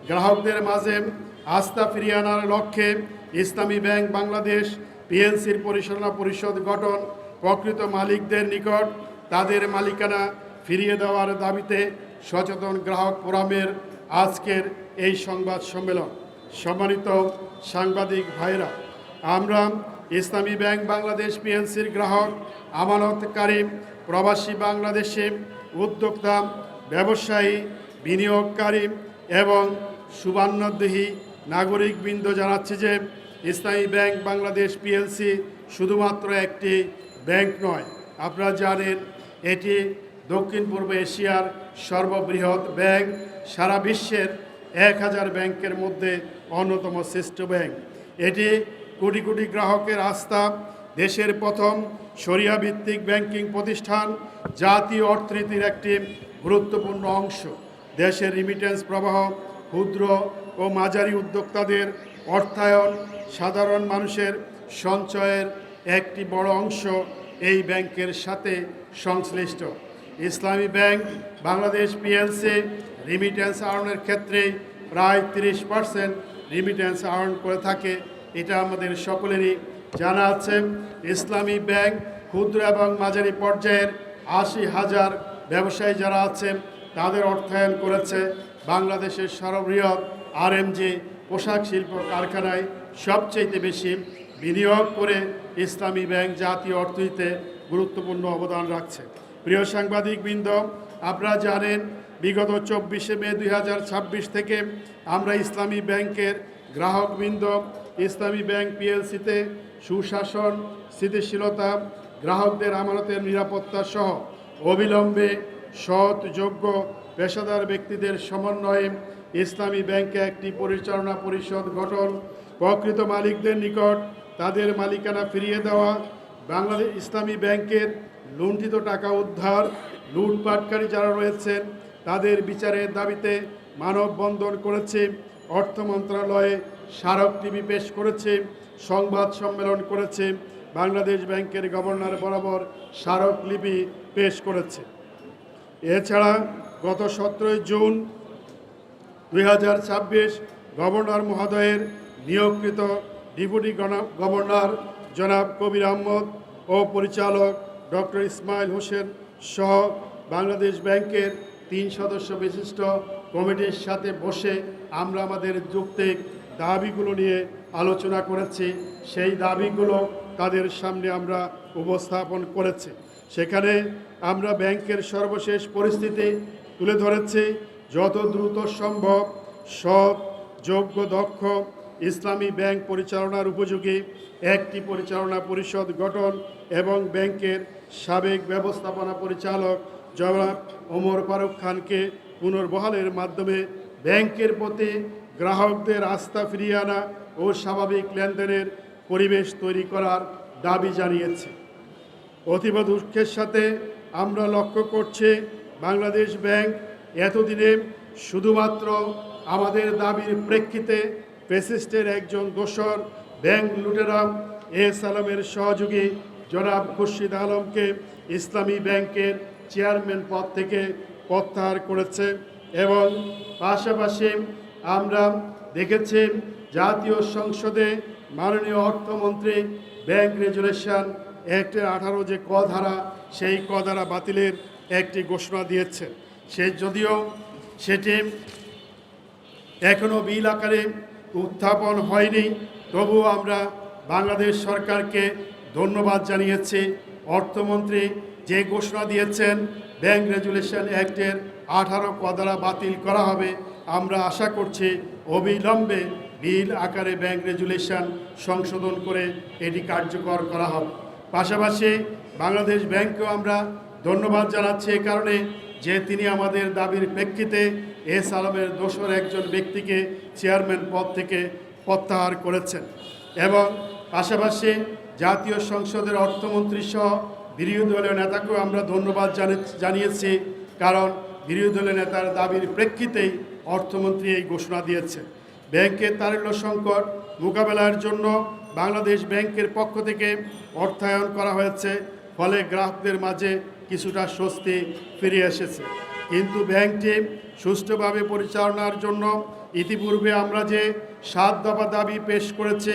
গ্রাহকদের মাঝে আস্থা ফিরিয়ে আনার লক্ষ্যে ইসলামী ব্যাংক বাংলাদেশ পিএলসির পরিচালনা পরিষদ গঠন, প্রকৃত মালিকদের নিকট তাদের মালিকানা ফিরিয়ে দেওয়ার দাবিতে সচেতন গ্রাহক ফোরামের আজকের এই সংবাদ সম্মেলন। সম্মানিত সাংবাদিক ভাইরা, আমরা ইসলামী ব্যাংক বাংলাদেশ পিএলসির গ্রাহক, আমানতকারী, প্রবাসী বাংলাদেশি, উদ্যোক্তা, ব্যবসায়ী, বিনিয়োগকারী এবং সুবর্ণোদ্যমী নাগরিকবৃন্দ জানাচ্ছি যে ইসলামী ব্যাংক বাংলাদেশ পিএলসি শুধুমাত্র একটি ব্যাংক নয়। আপনারা জানেন এটি দক্ষিণ পূর্ব এশিয়ার সর্ববৃহৎ ব্যাংক, সারা বিশ্বের 1000 ব্যাংকের মধ্যে অন্যতম শ্রেষ্ঠ ব্যাংক। এটি কোটি কোটি গ্রাহকের আস্থা, দেশের প্রথম শরিয়া ভিত্তিক ব্যাংকিং প্রতিষ্ঠান, জাতীয় অর্থনীতির একটি গুরুত্বপূর্ণ অংশ। দেশের রিমিটেন্স প্রবাহ, ক্ষুদ্র ও মাঝারি উদ্যোক্তাদের অর্থায়ন, সাধারণ মানুষের সঞ্চয়ের একটি বড় অংশ এই ব্যাংকের সাথে সংশ্লিষ্ট। ইসলামী ব্যাংক বাংলাদেশ পিএলসি রিমিটেন্স আহরণের ক্ষেত্রে প্রায় 30% রিমিটেন্স আহরণ করে থাকে, এটা আমাদের সকলেরই জানা আছে। ইসলামী ব্যাংক ক্ষুদ্র এবং মাঝারি পর্যায়ের 80,000 ব্যবসায়ী যারা আছেন তাদের অর্থায়ন করেছে। বাংলাদেশের সর্ববৃহৎ আরএমজি পোশাক শিল্প কারখানায় সবচেয়ে বেশি বিনিয়োগ করে ইসলামী ব্যাংক জাতীয় অর্থনীতিতে গুরুত্বপূর্ণ অবদান রাখছে। প্রিয় সাংবাদিকবৃন্দ, আপনারা জানেন বিগত 24শে মে 2026 থেকে আমরা ইসলামী ব্যাংকের গ্রাহকবৃন্দ ইসলামী ব্যাংক পিএলসিতে সুশাসন, স্থিতিশীলতা, গ্রাহকদের আমানতের নিরাপত্তা সহ অবিলম্বে সৎ, যোগ্য, পেশাদার ব্যক্তিদের সমন্বয়ে ইসলামী ব্যাংকে একটি পরিচালনা পরিষদ গঠন, প্রকৃত মালিকদের নিকট তাদের মালিকানা ফিরিয়ে দেওয়া, বাংলাদেশ ইসলামী ব্যাংকের লুণ্ঠিত টাকা উদ্ধার, লুটপাটকারী যারা রয়েছেন তাদের বিচারের দাবিতে মানববন্ধন করেছে, অর্থ মন্ত্রণালয়ে স্মারকলিপি পেশ করেছে, সংবাদ সম্মেলন করেছে, বাংলাদেশ ব্যাংকের গভর্নর বরাবর স্মারকলিপি পেশ করেছে। এছাড়া গত 17 জুন 2026 গভর্নর মহোদয়ের নিয়োগকৃত ডেপুটি গভর্নর জনাব কবির আহমদ ও পরিচালক ডক্টর ইসমাইল হোসেন সহ বাংলাদেশ ব্যাংকের 3 সদস্য বিশিষ্ট কমিটির সাথে বসে আমরা আমাদের যৌক্তিক দাবিগুলো নিয়ে আলোচনা করেছি। সেই দাবিগুলো তাদের সামনে আমরা উপস্থাপন করেছি। সেখানে আমরা ব্যাংকের সর্বশেষ পরিস্থিতি তুলে ধরেছি। যত দ্রুত সম্ভব সৎ, যোগ্য, দক্ষ ইসলামী ব্যাংক পরিচালনার উপযোগী একটি পরিচালনা পরিষদ গঠন এবং ব্যাংকের সাবেক ব্যবস্থাপনা পরিচালক জনাব ওমর ফারুক খানকে পুনর্বহালের মাধ্যমে ব্যাংকের প্রতি গ্রাহকদের আস্থা ফিরিয়ে আনা ও স্বাভাবিক লেনদেনের পরিবেশ তৈরি করার দাবি জানিয়েছে। অতীব দুঃখের সাথে আমরা লক্ষ্য করছি বাংলাদেশ ব্যাংক এতদিনে শুধুমাত্র আমাদের দাবির প্রেক্ষিতে ফ্যাসিস্টের একজন দোসর ব্যাংক লুটেরা এস আলমের সহযোগী জনাব খুরশিদ আলমকে ইসলামী ব্যাংকের চেয়ারম্যান পদ থেকে প্রত্যাহার করেছে এবং পাশাপাশি আমরা দেখেছি জাতীয় সংসদে মাননীয় অর্থমন্ত্রী ব্যাংক রেজুলেশন অ্যাক্টের 18 যে কধারা, সেই কধারা বাতিলের একটি ঘোষণা দিয়েছে। যদিও সেটি এখনও বিল আকারে উত্থাপন হয়নি, তবুও আমরা বাংলাদেশ সরকারকে ধন্যবাদ জানিয়েছি। অর্থমন্ত্রী যে ঘোষণা দিয়েছেন ব্যাংক রেজুলেশন অ্যাক্টের 18 কধারা বাতিল করা হবে, আমরা আশা করছি অবিলম্বে বিল আকারে ব্যাংক রেজুলেশন সংশোধন করে এটি কার্যকর করা হবে। পাশাপাশি বাংলাদেশ ব্যাংকেও আমরা ধন্যবাদ জানাচ্ছি এ কারণে যে তিনি আমাদের দাবির প্রেক্ষিতে এস আলমের দোসর একজন ব্যক্তিকে চেয়ারম্যান পদ থেকে প্রত্যাহার করেছেন এবং পাশাপাশি জাতীয় সংসদের অর্থমন্ত্রী সহ বিরোধী দলীয় নেতাকেও আমরা ধন্যবাদ জানিয়েছি, কারণ বিরোধী দলীয় নেতার দাবির প্রেক্ষিতেই অর্থমন্ত্রী এই ঘোষণা দিয়েছে। ব্যাংকের তারল্য সংকট মোকাবেলার জন্য বাংলাদেশ ব্যাংকের পক্ষ থেকে অর্থায়ন করা হয়েছে, ফলে গ্রাহকদের মাঝে কিছুটা স্বস্তি ফিরে এসেছে। কিন্তু ব্যাংকটি সুষ্ঠুভাবে পরিচালনার জন্য ইতিপূর্বে আমরা যে 7 দফা দাবি পেশ করেছি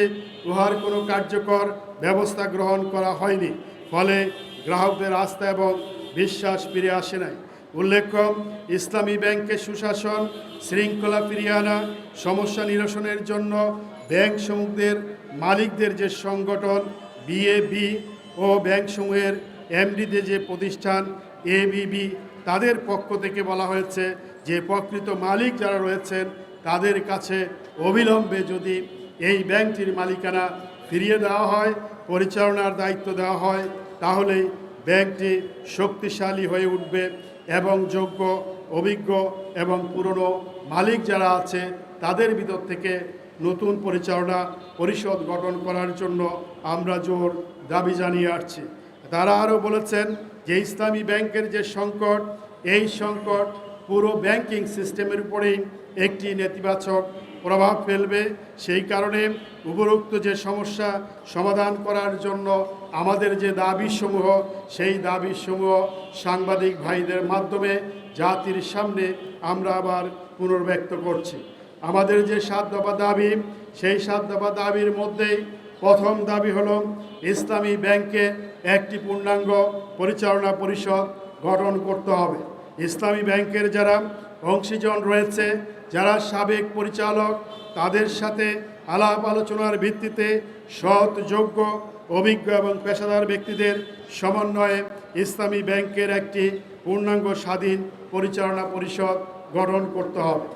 উহার কোনো কার্যকর ব্যবস্থা গ্রহণ করা হয়নি, ফলে গ্রাহকদের আস্থা এবং বিশ্বাস ফিরে আসে নাই। উল্লেখ্য, ইসলামী ব্যাংকে সুশাসন শৃঙ্খলা ফিরিয়ে আনা, সমস্যা নিরসনের জন্য ব্যাংকসমূহের মালিকদের যে সংগঠন বিএবি ও ব্যাংকসমূহের এমডিদের যে প্রতিষ্ঠান এবিবি, তাদের পক্ষ থেকে বলা হয়েছে যে প্রকৃত মালিক যারা রয়েছেন তাদের কাছে অবিলম্বে যদি এই ব্যাংকটির মালিকানা ফিরিয়ে দেওয়া হয়, পরিচালনার দায়িত্ব দেওয়া হয়, তাহলেই ব্যাংকটি শক্তিশালী হয়ে উঠবে এবং যোগ্য, অভিজ্ঞ এবং পুরনো মালিক যারা আছে তাদের ভিতর থেকে নতুন পরিচালনা পরিষদ গঠন করার জন্য আমরা জোর দাবি জানিয়ে আসছি। তারা আরও বলেছেন যে ইসলামী ব্যাংকের যে সংকট, এই সংকট পুরো ব্যাংকিং সিস্টেমের উপরেই একটি নেতিবাচক প্রভাব ফেলবে। সেই কারণে উপরোক্ত যে সমস্যা সমাধান করার জন্য আমাদের যে দাবিসমূহ, সেই দাবিসমূহ সাংবাদিক ভাইদের মাধ্যমে জাতির সামনে আমরা আবার পুনর্ব্যক্ত করছি। আমাদের যে 7 দফা দাবি, সেই 7 দফা দাবির মধ্যেই প্রথম দাবি হলো ইসলামী ব্যাংকে একটি পূর্ণাঙ্গ পরিচালনা পরিষদ গঠন করতে হবে। ইসলামী ব্যাংকের যারা অংশীজন রয়েছে, যারা সাবেক পরিচালক, তাদের সাথে আলাপ আলোচনার ভিত্তিতে সৎ, যোগ্য, অভিজ্ঞ এবং পেশাদার ব্যক্তিদের সমন্বয়ে ইসলামী ব্যাংকের একটি পূর্ণাঙ্গ স্বাধীন পরিচালনা পরিষদ গঠন করতে হবে।